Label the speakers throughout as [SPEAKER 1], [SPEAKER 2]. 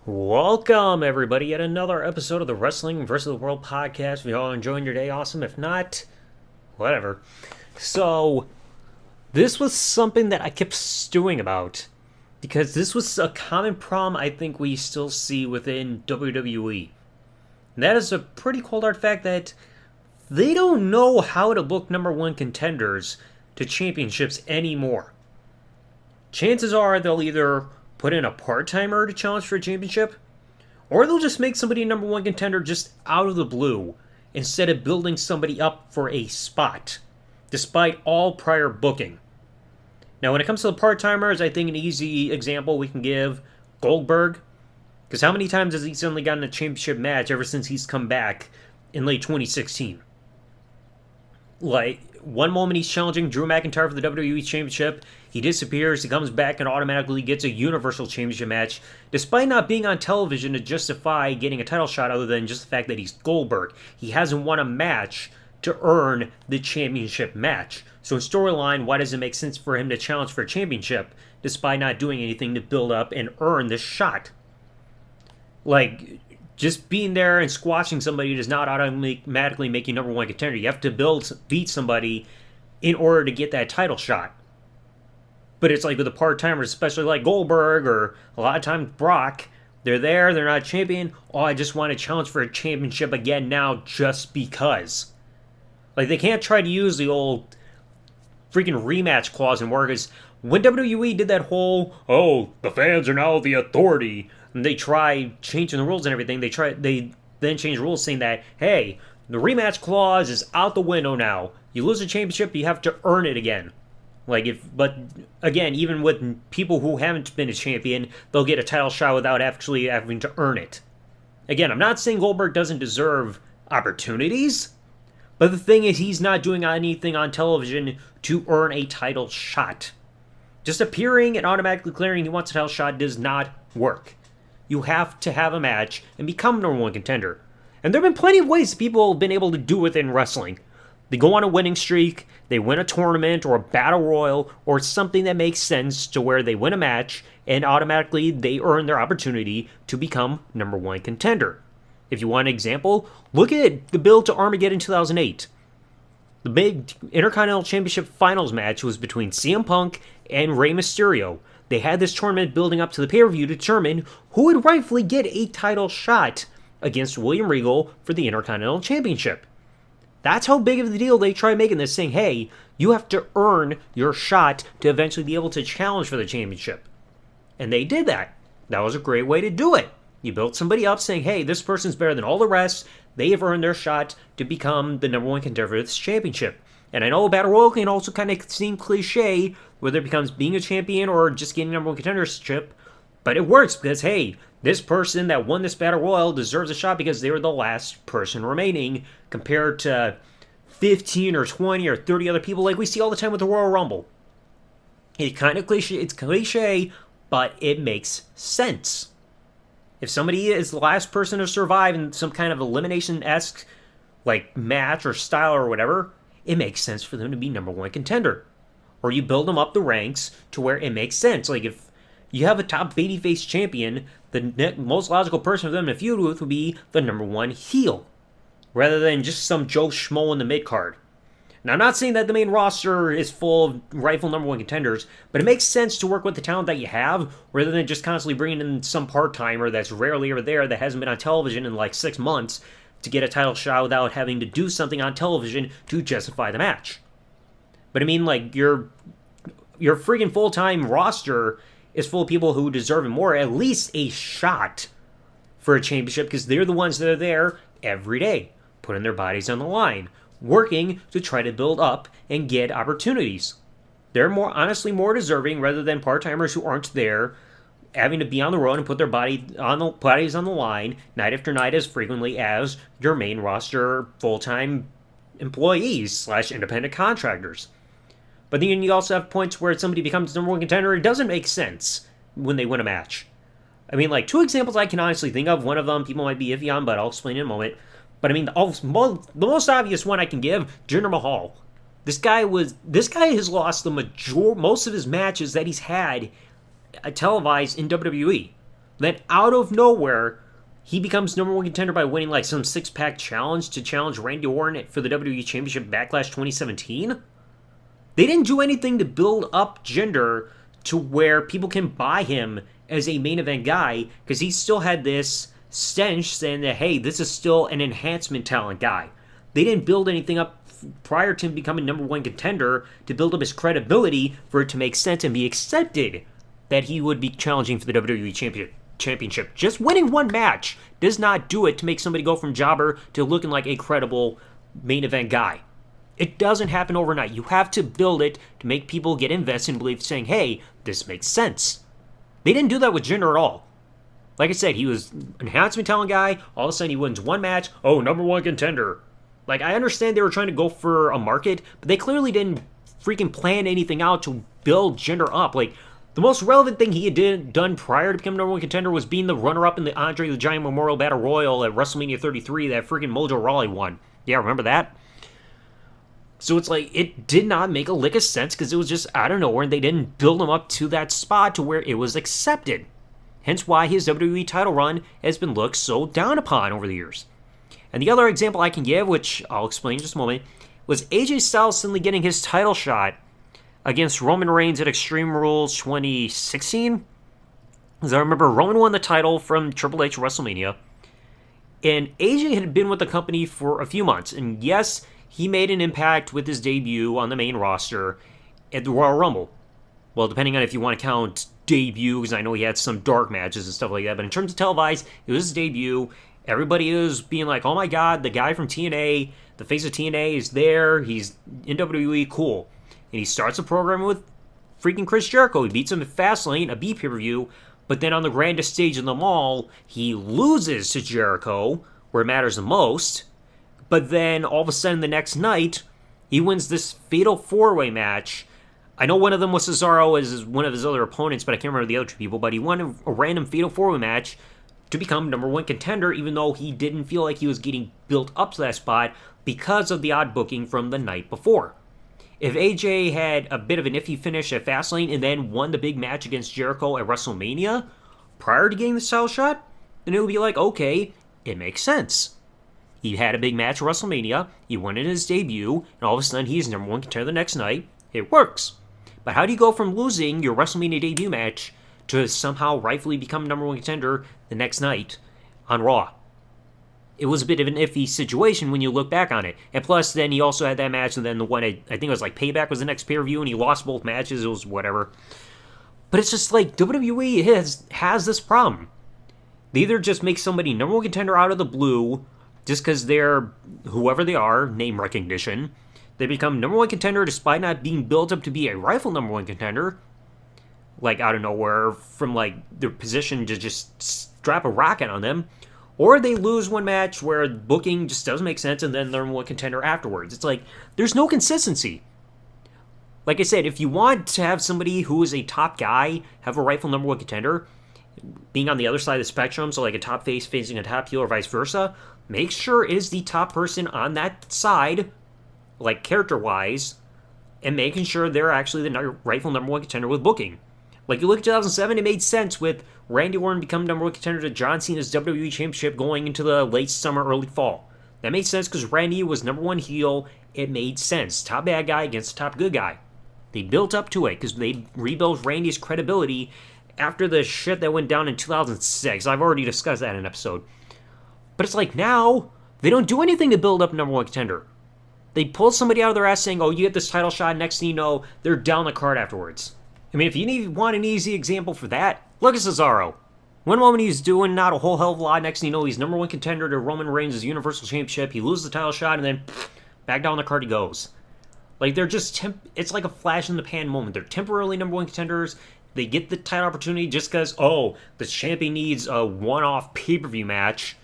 [SPEAKER 1] Welcome, everybody, yet another episode of the Wrestling vs. the World podcast. If you all enjoying your day, awesome. If not, whatever. So, this was something that I kept stewing about because this was a common problem I think we still see within WWE. And that is a pretty cold hard fact that they don't know how to book number one contenders to championships anymore. Chances are they'll either put in a part-timer to challenge for a championship, or they'll just make somebody a number one contender just out of the blue instead of building somebody up for a spot, despite all prior booking. Now, when it comes to the part-timers, I think an easy example we can give, Goldberg, because how many times has he suddenly gotten a championship match ever since he's come back in late 2016? Like, one moment he's challenging Drew McIntyre for the WWE Championship, he disappears, he comes back and automatically gets a Universal Championship match, despite not being on television to justify getting a title shot other than just the fact that he's Goldberg. He hasn't won a match to earn the championship match. So in storyline, why does it make sense for him to challenge for a championship, despite not doing anything to build up and earn this shot? Like, just being there and squashing somebody does not automatically make you number one contender. You have to beat somebody in order to get that title shot. But it's like with the part-timers, especially like Goldberg or a lot of times Brock, they're there, they're not a champion. Oh, I just want to challenge for a championship again now just because. Like, they can't try to use the old freaking rematch clause in war, because when WWE did that whole, oh, the fans are now the authority, and they try changing the rules and everything, they then change rules saying that, hey, the rematch clause is out the window now. You lose a championship, you have to earn it again. But again, even with people who haven't been a champion, they'll get a title shot without actually having to earn it. Again, I'm not saying Goldberg doesn't deserve opportunities, but the thing is, he's not doing anything on television to earn a title shot. Just appearing and automatically declaring he wants a title shot does not work. You have to have a match and become number one contender. And there have been plenty of ways people have been able to do it in wrestling. They go on a winning streak, they win a tournament or a battle royal or something that makes sense to where they win a match and automatically they earn their opportunity to become number one contender. If you want an example, look at the build to Armageddon 2008. The big Intercontinental Championship Finals match was between CM Punk and Rey Mysterio. They had this tournament building up to the pay-per-view to determine who would rightfully get a title shot against William Regal for the Intercontinental Championship. That's how big of the deal they try making this, saying, hey, you have to earn your shot to eventually be able to challenge for the championship. And they did that. That was a great way to do it. You built somebody up saying, hey, this person's better than all the rest. They have earned their shot to become the number one contender for this championship. And I know Battle Royal can also kind of seem cliche, whether it becomes being a champion or just getting number one contendership, but it works because, hey, this person that won this Battle Royal deserves a shot because they were the last person remaining compared to 15 or 20 or 30 other people like we see all the time with the Royal Rumble. It's kind of cliche, but it makes sense. If somebody is the last person to survive in some kind of elimination-esque like match or style or whatever, it makes sense for them to be number one contender. Or you build them up the ranks to where it makes sense. Like if you have a top babyface champion, the most logical person for them to feud with would be the number one heel, rather than just some Joe Schmo in the mid-card. Now, I'm not saying that the main roster is full of rightful number one contenders, but it makes sense to work with the talent that you have, rather than just constantly bringing in some part-timer that's rarely ever there, that hasn't been on television in like 6 months, to get a title shot without having to do something on television to justify the match. But I mean, like, your freaking full-time roster is full of people who deserve more, at least a shot for a championship, because they're the ones that are there every day, putting their bodies on the line, working to try to build up and get opportunities. They're honestly more deserving rather than part-timers who aren't there, having to be on the road and put their bodies on the line night after night as frequently as your main roster full-time employees / independent contractors. But then you also have points where somebody becomes number one contender. It doesn't make sense when they win a match. I mean, like, 2 examples I can honestly think of. One of them people might be iffy on, but I'll explain in a moment. But I mean, the most obvious one I can give, Jinder Mahal. This guy has lost most of his matches that he's had televised in WWE. Then out of nowhere, he becomes number one contender by winning like some six-pack challenge to challenge Randy Orton for the WWE Championship Backlash 2017. They didn't do anything to build up Jinder to where people can buy him as a main event guy, because he still had this stench saying that, hey, this is still an enhancement talent guy. They didn't build anything up prior to him becoming number one contender to build up his credibility for it to make sense and be accepted that he would be challenging for the WWE Championship. Just winning one match does not do it to make somebody go from jobber to looking like a credible main event guy. It doesn't happen overnight. You have to build it to make people get invested and believe, saying, hey, this makes sense. They didn't do that with Jinder at all. Like I said, he was an enhancement talent guy. All of a sudden, he wins one match. Oh, number one contender. Like, I understand they were trying to go for a market, but they clearly didn't freaking plan anything out to build Jinder up. Like, the most relevant thing he had done prior to becoming number one contender was being the runner-up in the Andre the Giant Memorial Battle Royal at WrestleMania 33 that freaking Mojo Rawley won. Yeah, remember that? So it's like, it did not make a lick of sense because it was just out of nowhere and they didn't build him up to that spot to where it was accepted. Hence why his WWE title run has been looked so down upon over the years. And the other example I can give, which I'll explain in just a moment, was AJ Styles suddenly getting his title shot against Roman Reigns at Extreme Rules 2016. As I remember, Roman won the title from Triple H at WrestleMania. And AJ had been with the company for a few months. And yes, he made an impact with his debut on the main roster at the Royal Rumble. Well, depending on if you want to count debut, because I know he had some dark matches and stuff like that. But in terms of televised, it was his debut. Everybody is being like, oh my god, the guy from TNA, the face of TNA is there. He's in WWE, cool. And he starts a program with freaking Chris Jericho. He beats him at Fastlane, a B pay-per-view. But then on the grandest stage in the mall, he loses to Jericho, where it matters the most. But then all of a sudden the next night, he wins this fatal four-way match. I know one of them was Cesaro as one of his other opponents, but I can't remember the other two people. But he won a random fatal four-way match to become number one contender, even though he didn't feel like he was getting built up to that spot because of the odd booking from the night before. If AJ had a bit of an iffy finish at Fastlane and then won the big match against Jericho at WrestleMania prior to getting the title shot, then it would be like, okay, it makes sense. He had a big match at WrestleMania, he won in his debut, and all of a sudden he's number one contender the next night. It works. But how do you go from losing your WrestleMania debut match to somehow rightfully become number one contender the next night on Raw? It was a bit of an iffy situation when you look back on it. And plus, then he also had that match, and then the one, I think it was like Payback was the next pay-per-view, and he lost both matches. It was whatever. But it's just like WWE has this problem. They either just make somebody number one contender out of the blue just because they're whoever they are, name recognition. They become number one contender despite not being built up to be a rightful number one contender. Like out of nowhere from like their position to just strap a rocket on them. Or they lose one match where booking just doesn't make sense and then they're number one contender afterwards. It's like, there's no consistency. Like I said, if you want to have somebody who is a top guy have a rightful number one contender, being on the other side of the spectrum, so like a top face facing a top heel or vice versa, make sure it is the top person on that side, like character-wise, and making sure they're actually the rightful number one contender with booking. Like you look at 2007, it made sense with Randy Orton becoming number one contender to John Cena's WWE Championship going into the late summer, early fall. That made sense because Randy was number one heel. It made sense. Top bad guy against top good guy. They built up to it because they rebuilt Randy's credibility after the shit that went down in 2006. I've already discussed that in an episode. But it's like now, they don't do anything to build up number one contender. They pull somebody out of their ass saying, oh, you get this title shot, next thing you know, they're down the card afterwards. I mean, if you want an easy example for that, look at Cesaro. One moment he's doing not a whole hell of a lot, next thing you know, he's number one contender to Roman Reigns' Universal Championship, he loses the title shot, and then back down the card he goes. Like, they're just, it's like a flash in the pan moment. They're temporarily number one contenders, they get the title opportunity just because, oh, the champion needs a one-off pay-per-view match,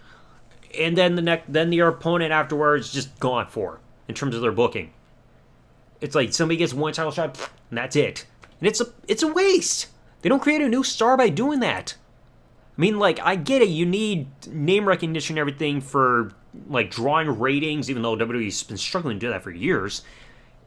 [SPEAKER 1] and then their opponent afterwards just gone for, in terms of their booking. It's like, somebody gets one title shot, and that's it. And it's a waste. They don't create a new star by doing that. I mean, like, I get it. You need name recognition and everything for, like, drawing ratings, even though WWE's been struggling to do that for years.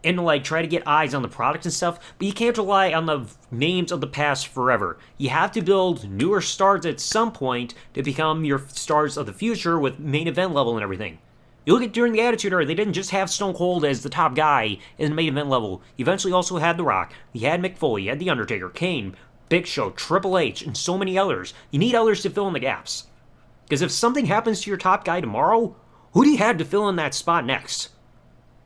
[SPEAKER 1] and like try to get eyes on the product and stuff, but you can't rely on the names of the past forever. You have to build newer stars at some point to become your stars of the future with main event level and everything. You look at during the Attitude Era, they didn't just have Stone Cold as the top guy in the main event level. You eventually also had The Rock, you had Mick Foley, you had The Undertaker, Kane, Big Show, Triple H, and so many others. You need others to fill in the gaps. Because if something happens to your top guy tomorrow, who do you have to fill in that spot next?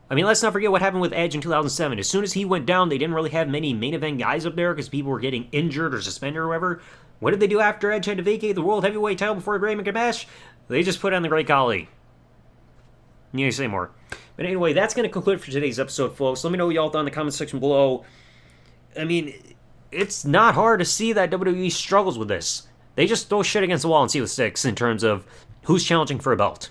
[SPEAKER 1] I mean, let's not forget what happened with Edge in 2007. As soon as he went down, they didn't really have many main event guys up there because people were getting injured or suspended or whatever. What did they do after Edge had to vacate the World Heavyweight title before a Great American Bash? They just put on the Great Khali. You need to say more. But anyway, that's going to conclude for today's episode, folks. Let me know what y'all thought in the comment section below. I mean, it's not hard to see that WWE struggles with this. They just throw shit against the wall and see what sticks in terms of who's challenging for a belt.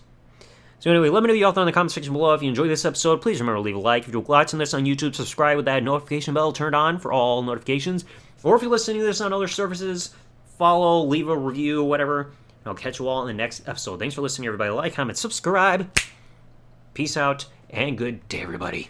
[SPEAKER 1] So anyway, let me know what y'all thought in the comment section below. If you enjoyed this episode, please remember to leave a like. If you're watching this on YouTube, subscribe with that notification bell turned on for all notifications. Or if you're listening to this on other services, follow, leave a review, whatever. And I'll catch you all in the next episode. Thanks for listening, everybody. Like, comment, subscribe. Peace out, and good day, everybody.